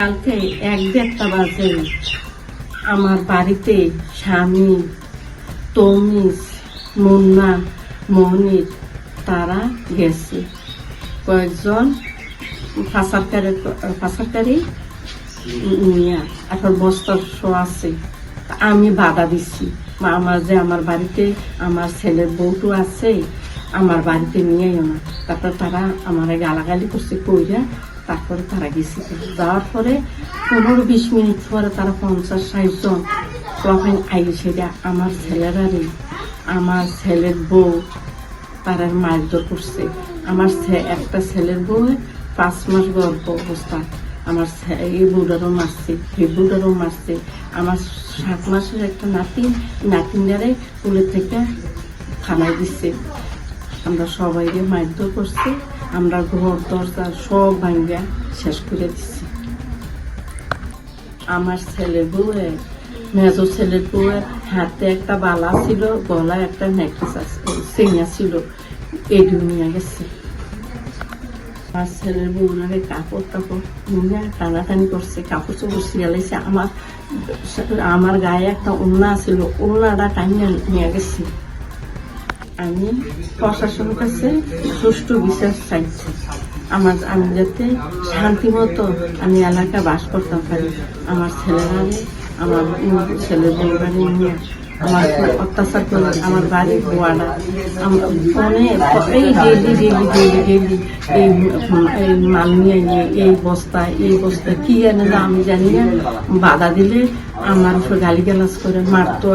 কালকে 1-1:30 বাজে আমার বাড়িতে স্বামী, তমিজ, মুন্না, মনির তারা গেছে। কয়েকজন পাচারকারী নিয়ে 18 বস্তা আছে। আমি বাধা দিচ্ছি, আমার বাড়িতে আমার ছেলের বউটু আছে, আমার বাড়িতে নিয়েও না। তারপর তারা আমার গালাগালি করছে কইরা। তারপরে তারা গেছে, যাওয়ার পরে 15-20 মিনিট পরে তারা 50-60 জন তখন সেটা আমার ছেলেরারে, আমার ছেলের বউ তারা মারধর করছে। আমার একটা ছেলের বউ 5 মাস গর্ভ অবস্থা, আমার এই বউটারও মারছে, এই বউটারও মারছে। আমার 7 মাসের একটা নাতিনদারে কুলের থেকে থানায় দিচ্ছে। আমরা সবাই মারধর করছি, আমরা ঘর দরজা সব ভাঙ্গা শেষ করে দিচ্ছি। আমার ছেলের বউয়ে, মেজো ছেলের বউয়ে হাতে একটা বালা ছিল, গলায় একটা নেকলেস চেনা ছিল, এডু নিয়ে গেছে। আমার ছেলের বউনারে কাপড় নিয়ে টানাটানি করছে, কাপড় চোপড় সিয়ালাইছে। আমার গায়ে একটা ওড়না ছিল, ওড়নাটা টানিয়ে নিয়ে গেছে। আমি প্রশাসনের কাছে সুষ্ঠু বিচার চাইছি। আমি যাতে শান্তি মতো আমি এলাকা বাস করতে পারি। আমার ছেলেরা, আমার ছেলের বউরানি নিয়ে আমার অত্যাচার করে, আমার বাড়ির বোয়ারা ফোনে এই ডেলি এই মাল নিয়ে এই বস্তা কি এনে না আমি জানি না। বাধা দিলে আমার উপর গালিগালাজ করে মারতো।